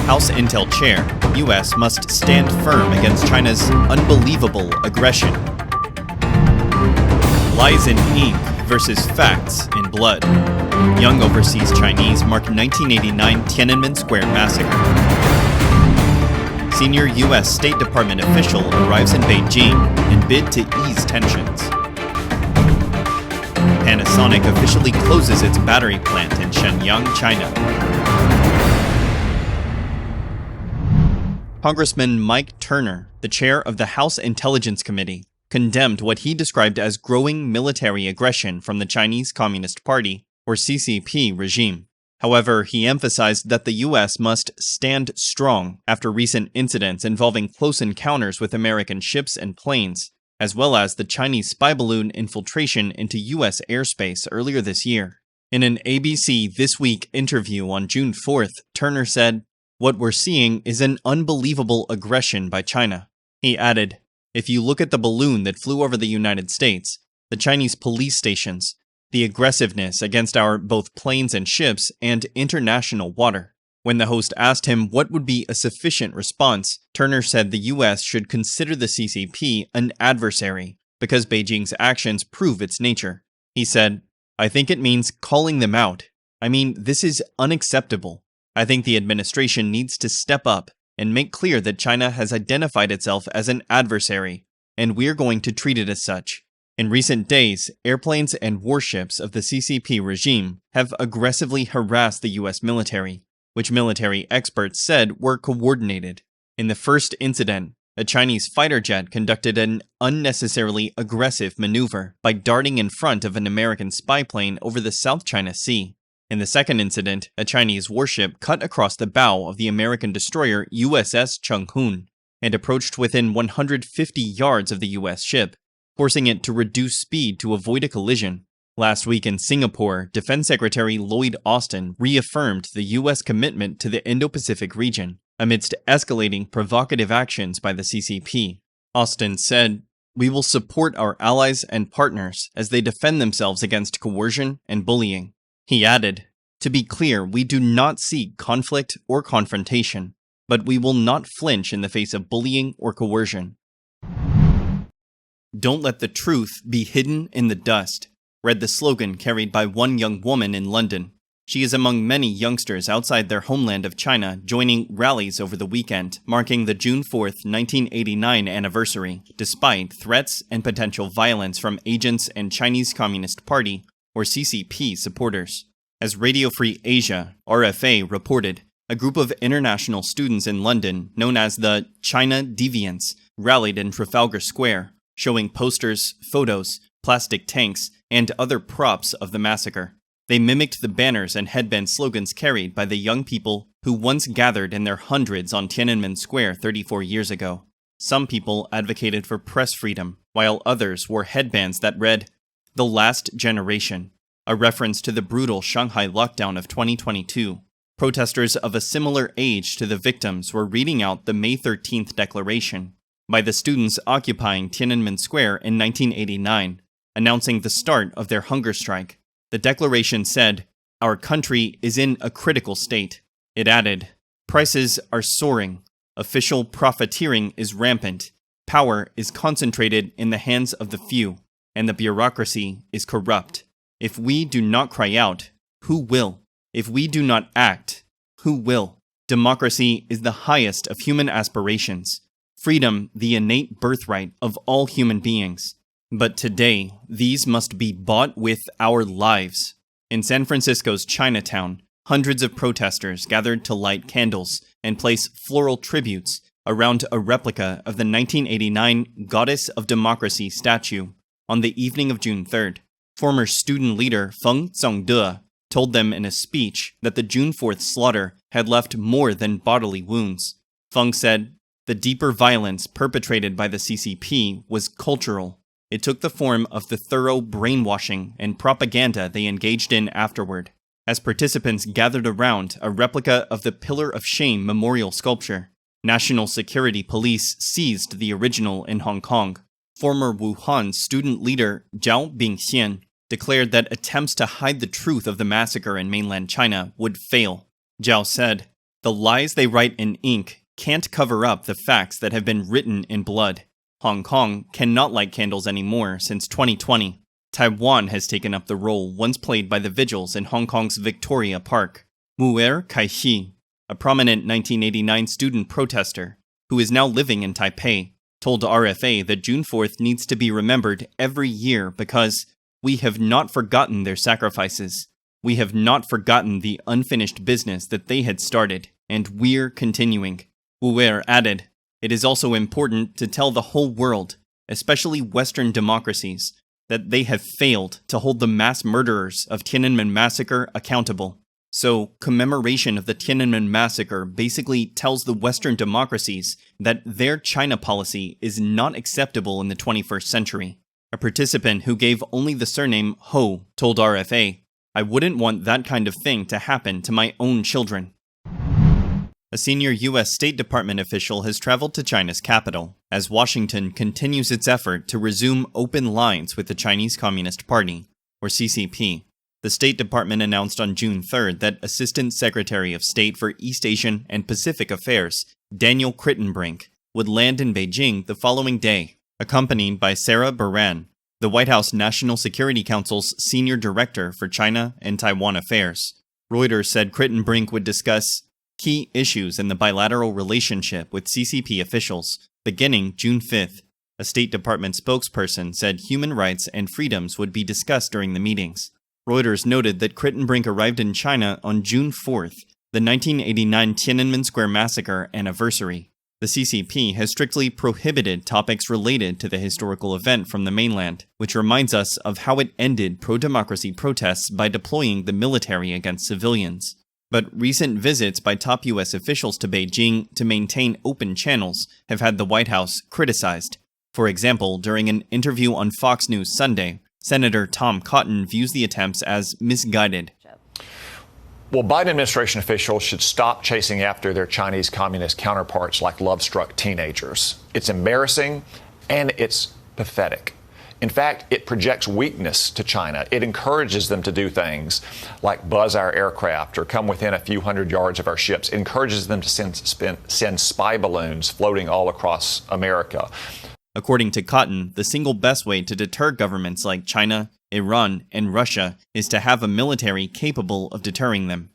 House Intel Chair, U.S. must stand firm against China's unbelievable aggression. Lies in ink versus facts in blood. Young overseas Chinese mark 1989 Tiananmen Square massacre. Senior U.S. State Department official arrives in Beijing in bid to ease tensions. Panasonic officially closes its battery plant in Shenyang, China. Congressman Mike Turner, the chair of the House Intelligence Committee, condemned what he described as growing military aggression from the Chinese Communist Party, or CCP, regime. However, he emphasized that the U.S. must stand strong after recent incidents involving close encounters with American ships and planes, as well as the Chinese spy balloon infiltration into U.S. airspace earlier this year. In an ABC This Week interview on June 4th, Turner said, "What we're seeing is an unbelievable aggression by China." He added, "If you look at the balloon that flew over the United States, the Chinese police stations, the aggressiveness against our both planes and ships and international water." When the host asked him what would be a sufficient response, Turner said the U.S. should consider the CCP an adversary because Beijing's actions prove its nature. He said, "I think it means calling them out. I mean, this is unacceptable. I think the administration needs to step up and make clear that China has identified itself as an adversary, and we're going to treat it as such." In recent days, airplanes and warships of the CCP regime have aggressively harassed the U.S. military, which military experts said were coordinated. In the first incident, a Chinese fighter jet conducted an unnecessarily aggressive maneuver by darting in front of an American spy plane over the South China Sea. In the second incident, a Chinese warship cut across the bow of the American destroyer USS Chenghoon and approached within 150 yards of the U.S. ship, forcing it to reduce speed to avoid a collision. Last week in Singapore, Defense Secretary Lloyd Austin reaffirmed the U.S. commitment to the Indo-Pacific region amidst escalating provocative actions by the CCP. Austin said, "We will support our allies and partners as they defend themselves against coercion and bullying." He added, "To be clear, we do not seek conflict or confrontation, but we will not flinch in the face of bullying or coercion." "Don't let the truth be hidden in the dust," read the slogan carried by one young woman in London. She is among many youngsters outside their homeland of China joining rallies over the weekend, marking the June 4th, 1989 anniversary, despite threats and potential violence from agents and Chinese Communist Party, or CCP, supporters. As Radio Free Asia, RFA, reported, a group of international students in London, known as the China Deviants, rallied in Trafalgar Square, showing posters, photos, plastic tanks, and other props of the massacre. They mimicked the banners and headband slogans carried by the young people who once gathered in their hundreds on Tiananmen Square 34 years ago. Some people advocated for press freedom, while others wore headbands that read, "The Last Generation," a reference to the brutal Shanghai lockdown of 2022. Protesters of a similar age to the victims were reading out the May 13th declaration by the students occupying Tiananmen Square in 1989, announcing the start of their hunger strike. The declaration said, "Our country is in a critical state." It added, "Prices are soaring, official profiteering is rampant, power is concentrated in the hands of the few, and the bureaucracy is corrupt. If we do not cry out, who will? If we do not act, who will? Democracy is the highest of human aspirations. Freedom, the innate birthright of all human beings. But today, these must be bought with our lives." In San Francisco's Chinatown, hundreds of protesters gathered to light candles and place floral tributes around a replica of the 1989 Goddess of Democracy statue on the evening of June 3rd. Former student leader Feng Zongde told them in a speech that the June 4th slaughter had left more than bodily wounds. Feng said, "The deeper violence perpetrated by the CCP was cultural. It took the form of the thorough brainwashing and propaganda they engaged in afterward." As participants gathered around a replica of the Pillar of Shame memorial sculpture, National Security Police seized the original in Hong Kong. Former Wuhan student leader Zhao Bingxian declared that attempts to hide the truth of the massacre in mainland China would fail. Zhao said, The lies they write in ink can't cover up the facts that have been written in blood. Hong Kong cannot light candles anymore since 2020. Taiwan has taken up the role once played by the vigils in Hong Kong's Victoria Park. Mu'er Kai-shi, a prominent 1989 student protester who is now living in Taipei, told RFA that June 4th needs to be remembered every year because we have not forgotten their sacrifices. We have not forgotten the unfinished business that they had started, and we're continuing. Mu'er added, "It is also important to tell the whole world, especially Western democracies, that they have failed to hold the mass murderers of Tiananmen Massacre accountable." So, commemoration of the Tiananmen Massacre basically tells the Western democracies that their China policy is not acceptable in the 21st century. A participant who gave only the surname Ho told RFA, "I wouldn't want that kind of thing to happen to my own children." A senior U.S. State Department official has traveled to China's capital as Washington continues its effort to resume open lines with the Chinese Communist Party, or CCP. The State Department announced on June 3rd that Assistant Secretary of State for East Asian and Pacific Affairs, Daniel Crittenbrink, would land in Beijing the following day, accompanied by Sarah Baran, the White House National Security Council's Senior Director for China and Taiwan Affairs. Reuters said Crittenbrink would discuss key issues in the bilateral relationship with CCP officials, beginning June 5th. A State Department spokesperson said human rights and freedoms would be discussed during the meetings. Reuters noted that Crittenbrink arrived in China on June 4th, the 1989 Tiananmen Square massacre anniversary. The CCP has strictly prohibited topics related to the historical event from the mainland, which reminds us of how it ended pro-democracy protests by deploying the military against civilians. But recent visits by top U.S. officials to Beijing to maintain open channels have had the White House criticized. For example, during an interview on Fox News Sunday, Senator Tom Cotton views the attempts as misguided. Well, Biden administration officials should stop chasing after their Chinese communist counterparts like love-struck teenagers. It's embarrassing and it's pathetic. In fact, it projects weakness to China. It encourages them to do things like buzz our aircraft or come within a few hundred yards of our ships. It encourages them to send spy balloons floating all across America. According to Cotton, the single best way to deter governments like China, Iran, and Russia is to have a military capable of deterring them.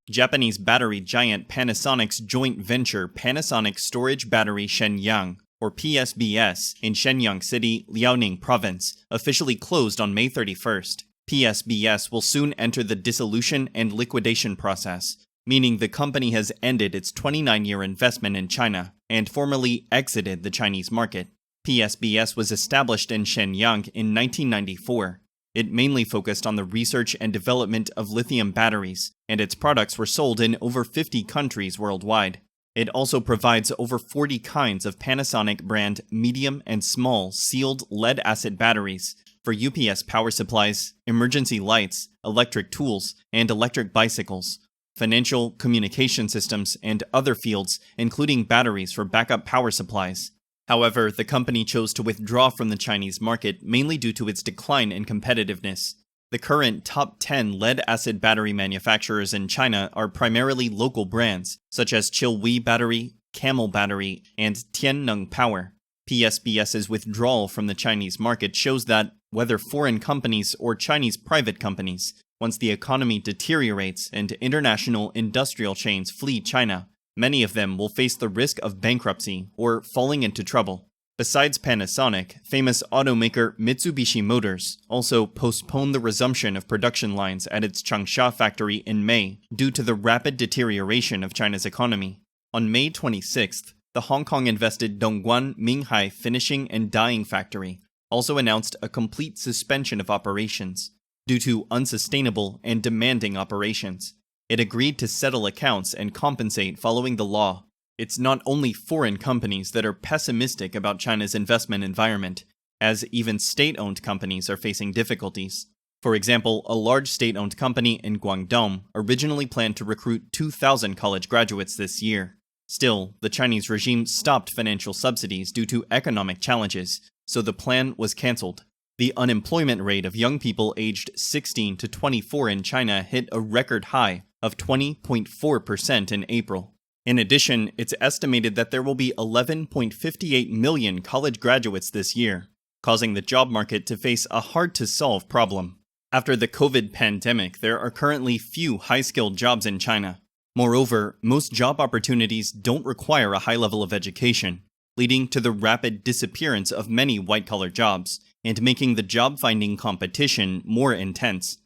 Japanese battery giant Panasonic's joint venture Panasonic Storage Battery Shenyang, or PSBS, in Shenyang City, Liaoning Province, officially closed on May 31st. PSBS will soon enter the dissolution and liquidation process, meaning the company has ended its 29-year investment in China and formally exited the Chinese market. PSBS was established in Shenyang in 1994. It mainly focused on the research and development of lithium batteries, and its products were sold in over 50 countries worldwide. It also provides over 40 kinds of Panasonic brand medium and small sealed lead-acid batteries for UPS power supplies, emergency lights, electric tools, and electric bicycles, financial, communication systems, and other fields, including batteries for backup power supplies. However, the company chose to withdraw from the Chinese market mainly due to its decline in competitiveness. The current top 10 lead-acid battery manufacturers in China are primarily local brands, such as Chilwi Battery, Camel Battery, and Tianneng Power. PSBS's withdrawal from the Chinese market shows that, whether foreign companies or Chinese private companies, once the economy deteriorates and international industrial chains flee China, many of them will face the risk of bankruptcy or falling into trouble. Besides Panasonic, famous automaker Mitsubishi Motors also postponed the resumption of production lines at its Changsha factory in May due to the rapid deterioration of China's economy. On May 26th, the Hong Kong-invested Dongguan Minghai Finishing and Dyeing Factory also announced a complete suspension of operations due to unsustainable and demanding operations. It agreed to settle accounts and compensate following the law. It's not only foreign companies that are pessimistic about China's investment environment, as even state-owned companies are facing difficulties. For example, a large state-owned company in Guangdong originally planned to recruit 2,000 college graduates this year. Still, the Chinese regime stopped financial subsidies due to economic challenges, so the plan was cancelled. The unemployment rate of young people aged 16 to 24 in China hit a record high, of 20.4% in April. In addition, it's estimated that there will be 11.58 million college graduates this year, causing the job market to face a hard-to-solve problem. After the COVID pandemic, there are currently few high-skilled jobs in China. Moreover, most job opportunities don't require a high level of education, leading to the rapid disappearance of many white-collar jobs and making the job-finding competition more intense.